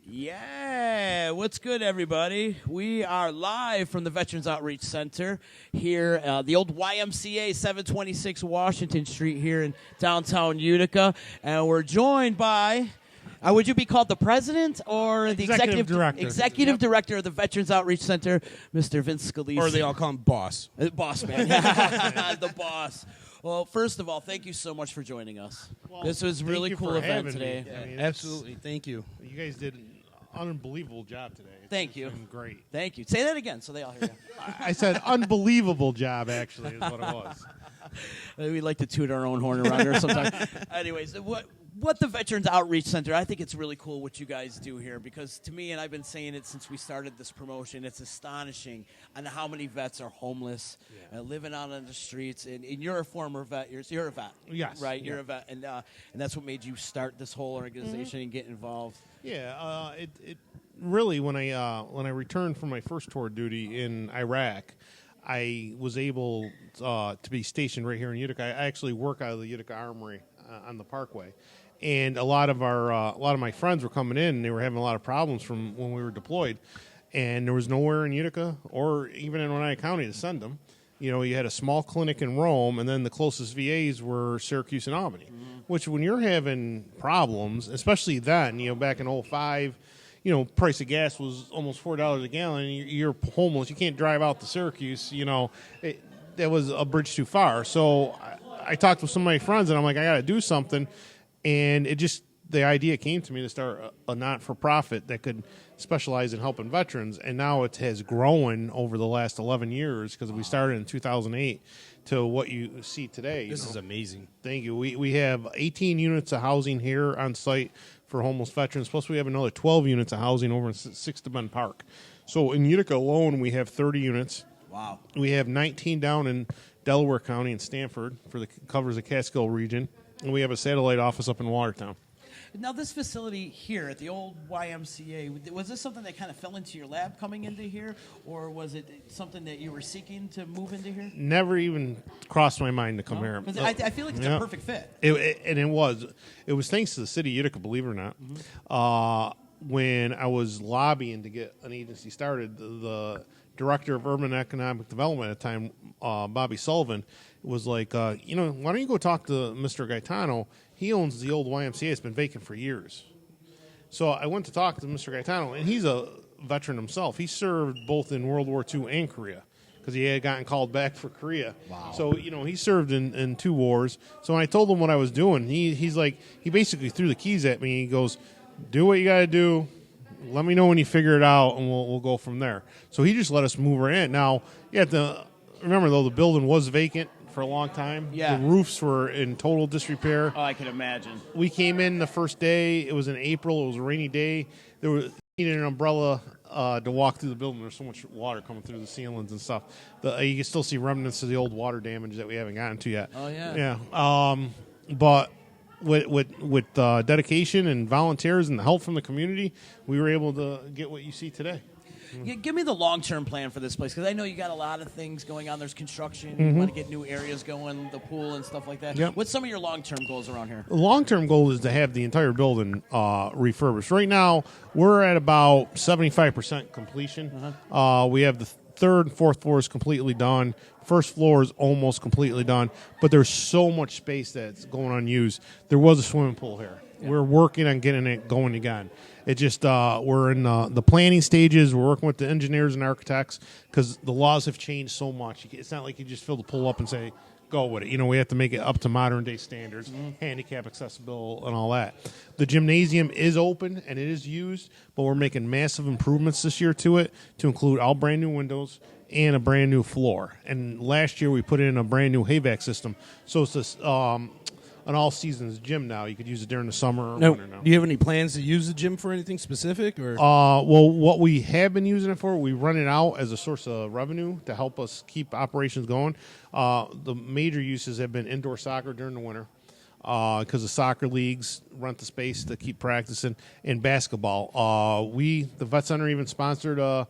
Yeah, what's good, everybody? We are live from the Veterans Outreach Center here, the old YMCA, 726 Washington Street here in downtown Utica. And we're joined by, would you be called the president or the executive director? Executive director of the Veterans Outreach Center, Mr. Vince Scalise. Or they all call him boss. Boss man. The boss. Well, first of all, thank you so much for joining us. Well, this was a thank really you cool for event having today. me. I mean, Absolutely. Thank you. You guys did an unbelievable job today. Thank you. Been great. Thank you. Say that again so they all hear you. I said unbelievable job, actually, is what it was. We like to toot our own horn around here sometimes. Anyways, what the Veterans Outreach Center, I think it's really cool what you guys do here because to me, and I've been saying it since we started this promotion, it's astonishing on how many vets are homeless, living out on the streets. And you're a former vet. You're a vet. Yes. Right? Yeah. You're a vet. And that's what made you start this whole organization and get involved. Yeah, it really, when I returned from my first tour of duty in Iraq, I was able to be stationed right here in Utica. I actually work out of the Utica Armory on the Parkway. And a lot of my friends were coming in, and they were having a lot of problems from when we were deployed. And there was nowhere in Utica or even in Oneida County to send them. You know, you had a small clinic in Rome, and then the closest VAs were Syracuse and Albany. Which, when you're having problems, especially then, back in 05, price of gas was almost $4 a gallon, and you're homeless. You can't drive out to Syracuse. That was a bridge too far. So I talked with some of my friends, and I'm like, I got to do something. And the idea came to me to start a not-for-profit that could specialize in helping veterans. And now it has grown over the last 11 years because we started in 2008 to what you see today. This is amazing. Thank you. We have 18 units of housing here on site for homeless veterans, plus we have another 12 units of housing over in Sixth Bend Park. So in Utica alone, we have 30 units. Wow. We have 19 down in Delaware County and Stanford covers the Catskill region. And we have a satellite office up in Watertown. Now, this facility here at the old YMCA, was this something that kind of fell into your lap coming into here, or was it something that you were seeking to move into here? Never even crossed my mind to come here. 'Cause I feel like it's a perfect fit. It was thanks to the city of Utica, believe it or not. When I was lobbying to get an agency started, the director of urban economic development at the time, Bobby Sullivan, was like, why don't you go talk to Mr. Gaetano? He owns the old YMCA. It's been vacant for years. So I went to talk to Mr. Gaetano, and he's a veteran himself. He served both in World War II and Korea because he had gotten called back for Korea. Wow. So, he served in two wars. So when I told him what I was doing, he basically threw the keys at me. He goes, do what you got to do. Let me know when you figure it out, and we'll go from there. So he just let us move her in. Now, you have to remember, though, the building was vacant for a long time. Yeah. The roofs were in total disrepair. Oh, I can imagine. We came in the first day. It was in April. It was a rainy day. There was needed an umbrella to walk through the building. There's so much water coming through the ceilings and stuff. You can still see remnants of the old water damage that we haven't gotten to yet. Oh, yeah. Yeah. But with dedication and volunteers and the help from the community, we were able to get what you see today. Yeah, give me the long-term plan for this place, because I know you got a lot of things going on. There's construction. You want to get new areas going, the pool and stuff like that. Yep. What's some of your long-term goals around here? The long-term goal is to have the entire building refurbished. Right now, we're at about 75% completion. We have the third and fourth floors completely done. First floor is almost completely done, but there's so much space that's going unused. There was a swimming pool here. Yeah. We're working on getting it going again. It just we're in the planning stages. We're working with the engineers and architects because the laws have changed so much. It's not like you just fill the pool up and say, go with it. We have to make it up to modern day standards, handicap accessible and all that. The gymnasium is open and it is used, but we're making massive improvements this year to it to include all brand new windows and a brand new floor. And last year we put in a brand new HVAC system. So it's this an all-seasons gym now. You could use it during the summer or winter now. Do you have any plans to use the gym for anything specific? Or well, what we have been using it for, we run it out as a source of revenue to help us keep operations going. The major uses have been indoor soccer during the winter because the soccer leagues rent the space to keep practicing, and basketball. The Vet Center even sponsored a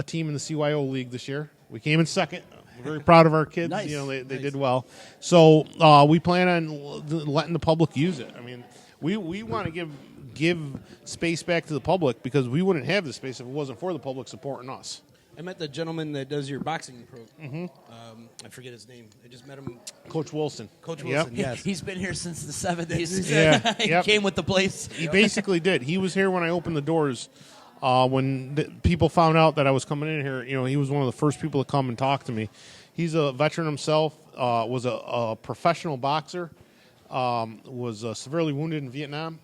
team in the CYO League this year. We came in second. We're very proud of our kids. Nice. They did well. So we plan on letting the public use it. I mean, We want to give space back to the public because we wouldn't have the space if it wasn't for the public supporting us. I met the gentleman that does your boxing program. I forget his name. I just met him. Coach Wilson. Coach Yep. Wilson, yes. He's been here since the 70s. Yeah, He yep. came with the place. He basically did. He was here when I opened the doors. When people found out that I was coming in here, he was one of the first people to come and talk to me. He's a veteran himself. Was a professional boxer. Was severely wounded in Vietnam.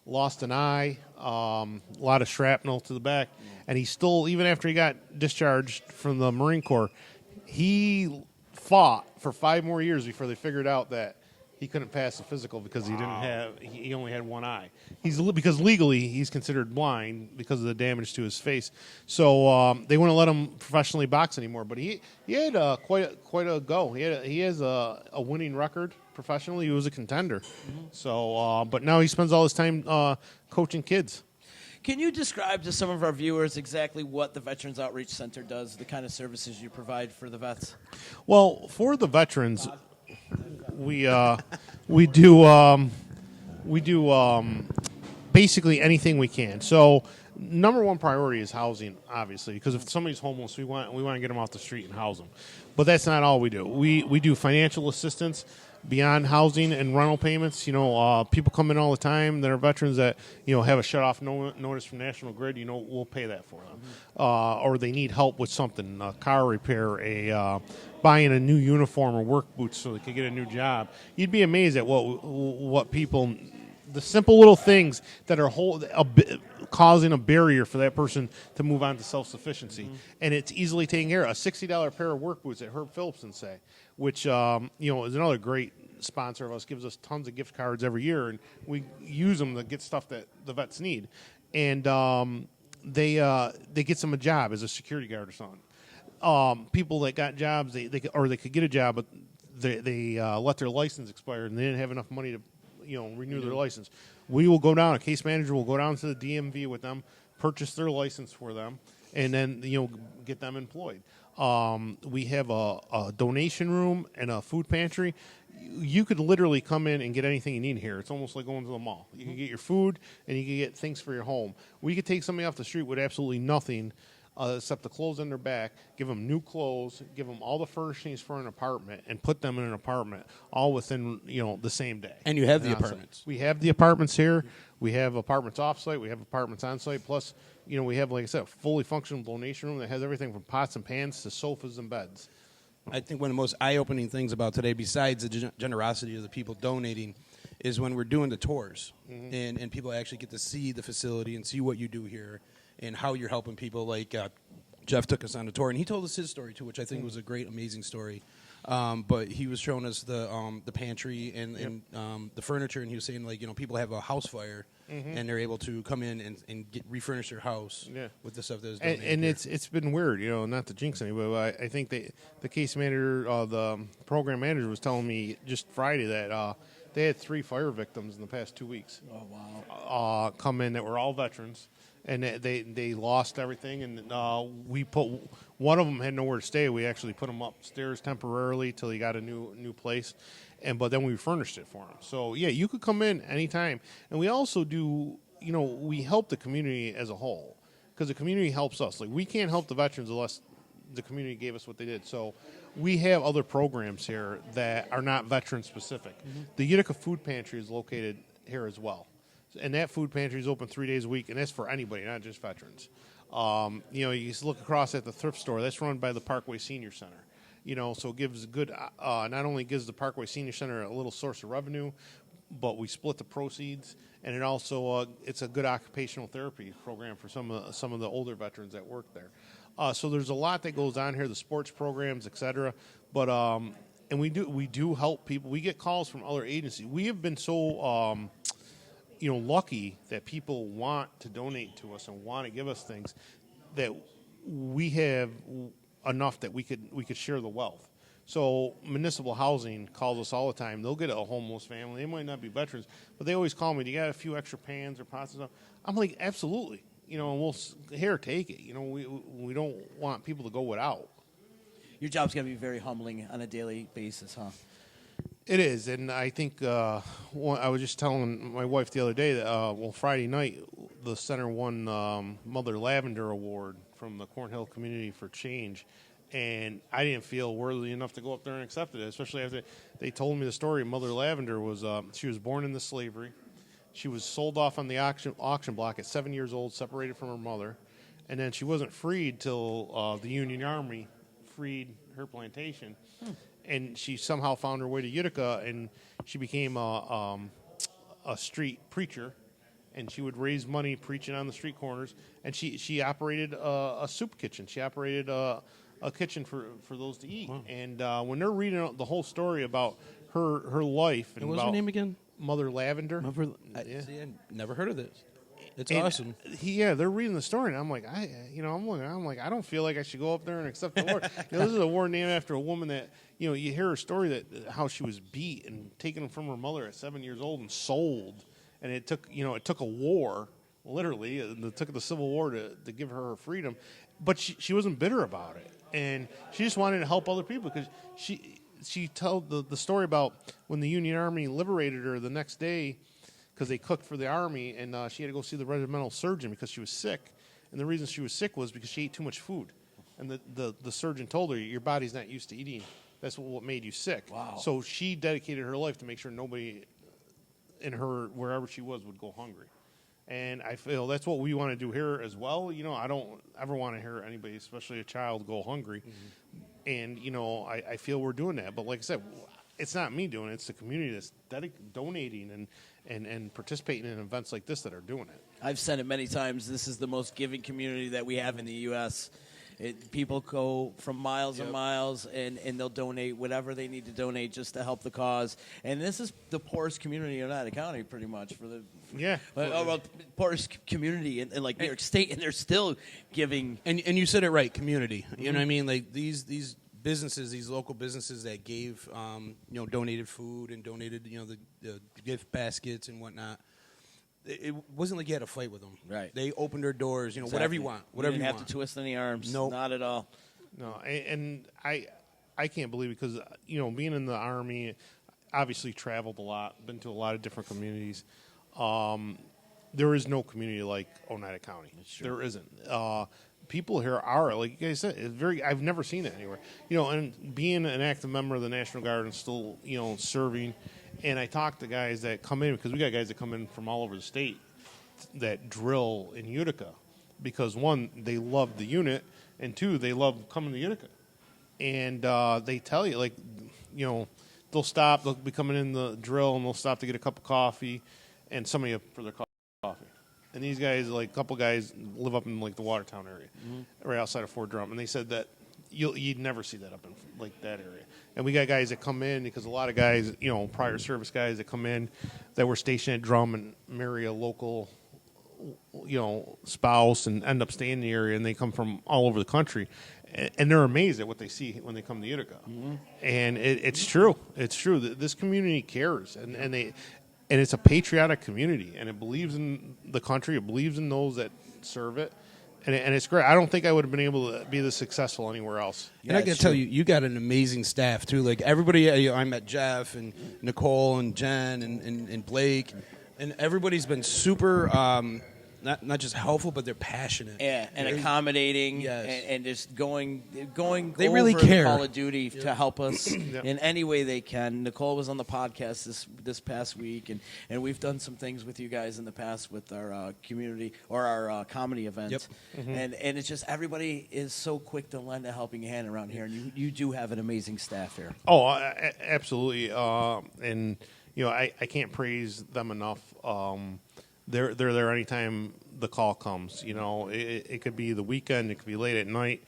Lost an eye. A lot of shrapnel to the back, and he still, even after he got discharged from the Marine Corps, he fought for 5 more years before they figured out that he couldn't pass the physical because he only had one eye. Because legally he's considered blind because of the damage to his face. So they wouldn't let him professionally box anymore. But he had quite a go. He has a winning record professionally. He was a contender. So but now he spends all his time coaching kids. Can you describe to some of our viewers exactly what the Veterans Outreach Center does, the kind of services you provide for the vets? Well, for the veterans, we do basically anything we can. So number one priority is housing, obviously, because if somebody's homeless, we want to get them off the street and house them. But that's not all we do. We do financial assistance beyond housing and rental payments. People come in all the time that are veterans that have a shut-off notice from National Grid. We'll pay that for them, or they need help with something, a car repair, buying a new uniform or work boots so they can get a new job. You'd be amazed at what people, the simple little things that are causing a barrier for that person to move on to self-sufficiency. And it's easily taken care of. A $60 pair of work boots at Herb Phillipson, say, which is another great sponsor of us, gives us tons of gift cards every year, and we use them to get stuff that the vets need. And they get them a job as a security guard or something. People that got jobs, they could get a job, but they let their license expire and they didn't have enough money to renew their license. We will go down. A case manager will go down to the DMV with them, purchase their license for them, and then get them employed. We have a donation room and a food pantry. You could literally come in and get anything you need here. It's almost like going to the mall. You can get your food and you can get things for your home. We could take somebody off the street with absolutely nothing except the clothes on their back, give them new clothes, give them all the furnishings for an apartment, and put them in an apartment all within the same day. And you have the apartments. We have the apartments here. We have apartments off-site. We have apartments on-site. Plus, we have, like I said, a fully functional donation room that has everything from pots and pans to sofas and beds. I think one of the most eye-opening things about today, besides the generosity of the people donating, is when we're doing the tours and people actually get to see the facility and see what you do here and how you're helping people. Like Jeff took us on a tour, and he told us his story, too, which I think was a great, amazing story. But he was showing us the pantry and the furniture, and he was saying, people have a house fire, and they're able to come in and refurnish their house with the stuff that is donated. And it's been weird, not to jinx anybody, but I think the case manager, the program manager was telling me just Friday that they had 3 fire victims in the past 2 weeks. Oh, wow. Come in that were all veterans. And they lost everything, and we put one of them had nowhere to stay. We actually put him upstairs temporarily till he got a new place, but then we furnished it for him. So yeah, you could come in anytime, and we also do. We help the community as a whole because the community helps us. Like we can't help the veterans unless the community gave us what they did. So we have other programs here that are not veteran specific. The Utica Food Pantry is located here as well. And that food pantry is open 3 days a week, and that's for anybody, not just veterans. You just look across at the thrift store. That's run by the Parkway Senior Center. So it gives good. Not only gives the Parkway Senior Center a little source of revenue, but we split the proceeds, and it also it's a good occupational therapy program for some of the older veterans that work there. So there's a lot that goes on here, the sports programs, etc. But and we do help people. We get calls from other agencies. We have been so. Lucky that people want to donate to us and want to give us things that we have enough that we could share the wealth. So municipal housing calls us all the time. They'll get a homeless family. They might not be veterans, but they always call me. Do you got a few extra pans or pots and stuff? I'm like, absolutely. And we'll take it. We don't want people to go without. Your job's got to be very humbling on a daily basis, huh? It is, and I think I was just telling my wife the other day that Friday night the center won Mother Lavender Award from the Cornhill Community for Change, and I didn't feel worthy enough to go up there and accept it, especially after they told me the story. Mother Lavender was she was born into slavery. She was sold off on the auction block at 7 years old, separated from her mother, and then she wasn't freed till the Union Army freed her plantation. And she somehow found her way to Utica, and she became a street preacher, and she would raise money preaching on the street corners. And she operated a soup kitchen. She operated a kitchen for those to eat. Wow. And when they're reading the whole story about her life, and what was her name again? Mother Lavender. Yeah. See, I never heard of this. It's awesome. They're reading the story, and I'm like, I don't feel like I should go up there and accept the award. This is a award named after a woman that, you hear her story that how she was beat and taken from her mother at 7 years old and sold, and it took a war, literally, it took the Civil War to give her freedom, but she wasn't bitter about it, and she just wanted to help other people because she told the story about when the Union Army liberated her the next day. Because they cooked for the Army, and she had to go see the regimental surgeon because she was sick. And the reason she was sick was because she ate too much food. And the surgeon told her, your body's not used to eating. That's what made you sick. Wow. So she dedicated her life to make sure nobody in her, wherever she was, would go hungry. And I feel that's what we want to do here as well. I don't ever want to hear anybody, especially a child, go hungry. Mm-hmm. And, I feel we're doing that. But like I said, it's not me doing it. It's the community that's donating and participating in events like this that are doing it. I've said it many times. This is the most giving community that we have in the U.S. People go from miles and miles, and they'll donate whatever they need to donate just to help the cause. And this is the poorest community in Oneida County, pretty much. Poorest community in like New York State, and they're still giving. And you said it right, community. Mm-hmm. You know what I mean? Like these businesses, these local businesses that gave, donated food and donated, the gift baskets and whatnot. It wasn't like you had to fight with them. Right. They opened their doors, exactly. Whatever you want. Whatever you want. have to twist any arms. Nope. Not at all. No, and I can't believe it because, being in the Army, obviously traveled a lot, been to a lot of different communities. There is no community like Oneida County. There isn't. People here are, like you guys said, I've never seen it anywhere. And being an active member of the National Guard and still, serving, and I talk to guys that come in, because we got guys that come in from all over the state that drill in Utica because, one, they love the unit, and two, they love coming to Utica. And they tell you, like, they'll stop, they'll be coming in the drill, and they'll stop to get a cup of coffee and somebody up for their coffee. And these guys, like a couple guys, live up in like the Watertown area, right outside of Fort Drum. And they said that you'd never see that up in like that area. And we got guys that come in because a lot of guys, prior service guys that come in that were stationed at Drum and marry a local, spouse and end up staying in the area. And they come from all over the country, and they're amazed at what they see when they come to Utica. Mm-hmm. And it's true. It's true. This community cares, and it's a patriotic community, and it believes in the country. It believes in those that serve it, and it's great. I don't think I would have been able to be this successful anywhere else. And I got to tell you, you got an amazing staff too. Like everybody, I met Jeff and Nicole and Jen and Blake, and everybody's been super. Not just helpful, but they're passionate. Yeah, and accommodating, and just going. They over really care. Call of Duty to help us in any way they can. Nicole was on the podcast this past week, and we've done some things with you guys in the past with our community or our comedy event. Yep. Mm-hmm. And it's just everybody is so quick to lend a helping hand around here, and you do have an amazing staff here. Oh, absolutely, and I can't praise them enough. They're there anytime the call comes. It could be the weekend, it could be late at night.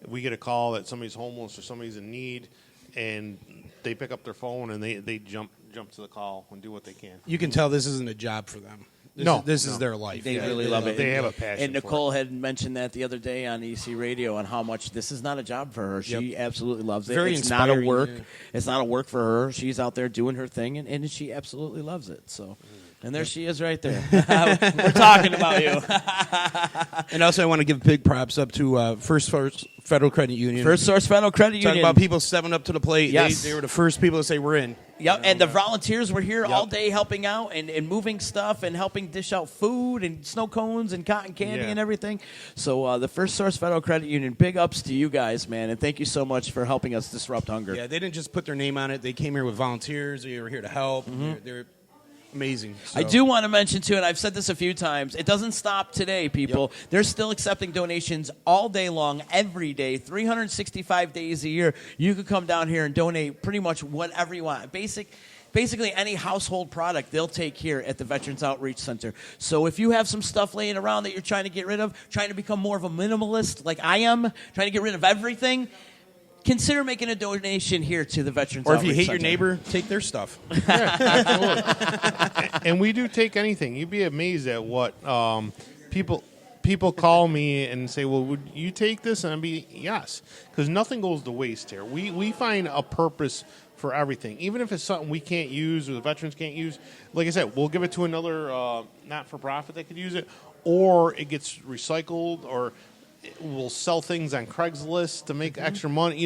We get a call that somebody's homeless or somebody's in need, and they pick up their phone and they jump to the call and do what they can. You can tell this isn't a job for them. This is their life. They really love it. They have a passion. And Nicole had mentioned that the other day on EC Radio on how much this is not a job for her. She absolutely loves it. Very it's not a inspiring, work. yeah. It's not a work for her. She's out there doing her thing, and she absolutely loves it. So. And there she is right there. We're talking about you. And also I want to give big props up to First Source Federal Credit Union. First Source Federal Credit Union. Talking about people stepping up to the plate. Yes. They were the first people to say we're in. Yep, and the volunteers were here Yep. all day helping out and moving stuff and helping dish out food and snow cones and cotton candy Yeah. and everything. So the First Source Federal Credit Union, big ups to you guys, man, and thank you so much for helping us disrupt hunger. Yeah, they didn't just put their name on it. They came here with volunteers. They were here to help. They're amazing. I So- do want to mention, too, and I've said this a few times, it doesn't stop today, people. Yep. They're still accepting donations all day long, every day, 365 days a year. You can come down here and donate pretty much whatever you want. Basically, any household product they'll take here at the Veterans Outreach Center. So if you have some stuff laying around that you're trying to get rid of, trying to become more of a minimalist like I am, trying to get rid of everything, consider making a donation here to the Veterans Or if Outreach you hate Center. your neighbor, take their stuff. And we do take anything. You'd be amazed at what people call me and say, "Well, would you take this?" And I'd be yes, because nothing goes to waste here. We find a purpose for everything, even if it's something we can't use or the veterans can't use. Like I said, we'll give it to another not-for-profit that could use it, or it gets recycled, or we'll sell things on Craigslist to make extra money.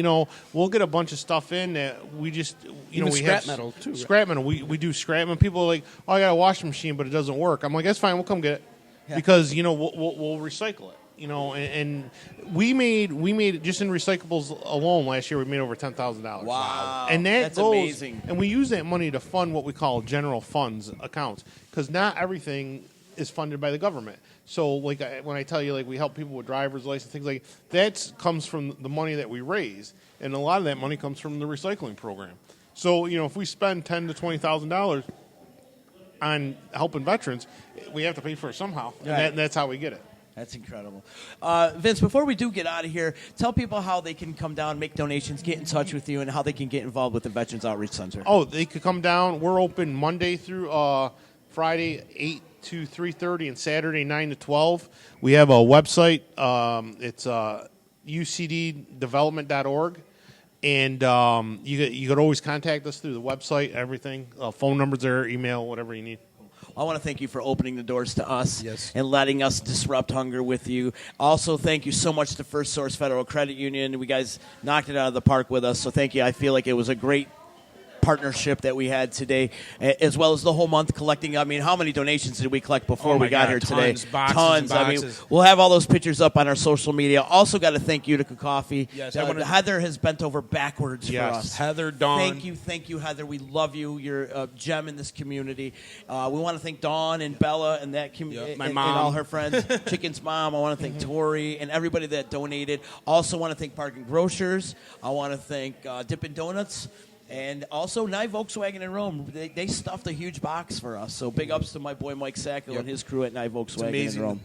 We'll get a bunch of stuff in that we just, Even we scrap have metal, too, right? Scrap metal. We do scrap metal. People are like, "Oh, I got a washing machine, but it doesn't work." I'm like, "That's fine. We'll come get it because we'll recycle it." And we made just in recyclables alone last year. We made over $10,000. Wow. And That's goes, amazing. And we use that money to fund what we call general funds accounts, because not everything is funded by the government. So, when I tell you, we help people with driver's license, things like that, comes from the money that we raise, and a lot of that money comes from the recycling program. So, if we spend $10,000 to $20,000 on helping veterans, we have to pay for it somehow, Right. and that's how we get it. That's incredible. Vince, before we do get out of here, tell people how they can come down, make donations, get in touch with you, and how they can get involved with the Veterans Outreach Center. Oh, they could come down. We're open Monday through Friday, 8 to 3:30, and Saturday, 9 to 12. We have a website. It's ucddevelopment.org. And you could always contact us through the website, everything. Phone numbers there, email, whatever you need. I want to thank you for opening the doors to us Yes. and letting us disrupt hunger with you. Also, thank you so much to First Source Federal Credit Union. You guys knocked it out of the park with us, so thank you. I feel like it was a great partnership that we had today, as well as the whole month collecting. I mean, how many donations did we collect before Oh my we got God, here tons, today? boxes Tons. and I mean, boxes. we'll have all those pictures up on our social media. Also, got to thank Utica Coffee. Yes, I wanna- Heather has bent over backwards for Yes. us. Heather, Dawn. Thank you, Heather. We love you. You're a gem in this community. We want to thank Dawn and Bella and that community, Yep, my and mom. all her friends. Chicken's mom. I want to thank Tori and everybody that donated. Also, want to thank Parking Grocers. I want to thank Dippin' Donuts. And also, Nye Volkswagen in Rome. They stuffed a huge box for us. So big ups to my boy Mike Sacco and his crew at Nye It's Volkswagen in amazing. Rome.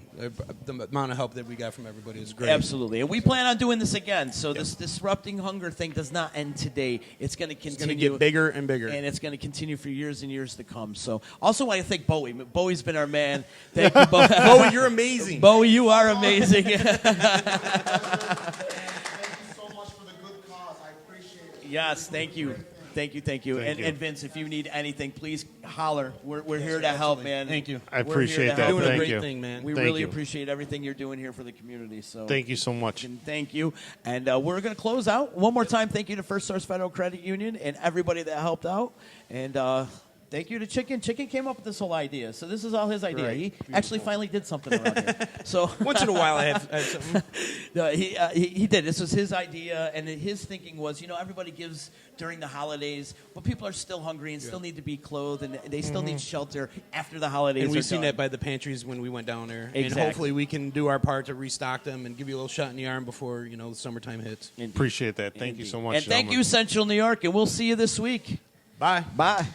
The amount of help that we got from everybody is great. Absolutely. And we plan on doing this again. So this disrupting hunger thing does not end today. It's going to It's continue. going to get bigger and bigger. And it's going to continue for years and years to come. So also want to thank Bowie. Bowie's been our man. Thank you, Bowie. Bowie, you're amazing. Bowie, you are amazing. Thank you so much for the good cause. I appreciate it. Yes, thank you. Thank you. Thank you. And Vince, if you need anything, please holler. We're here to help, man. Thank you. I We're appreciate here to that. help. Doing a Thank great you. thing, man. We Thank really you. appreciate everything you're doing here for the community. So Thank you so much. And thank you. And we're going to close out. One more time, thank you to First Source Federal Credit Union and everybody that helped out. And thank you to Chicken. Chicken came up with this whole idea. So this is all his idea. Right. He actually finally did something around here. So Once in a while, I have something. no, he did. This was his idea. And his thinking was, everybody gives during the holidays, but people are still hungry and still need to be clothed. And they still need shelter after the holidays And are we've seen done. that by the pantries when we went down there. Exactly. And hopefully we can do our part to restock them and give you a little shot in the arm before, the summertime hits. Indeed. Appreciate that. Thank you so much. And thank gentlemen. you, Central New York. And we'll see you this week. Bye. Bye.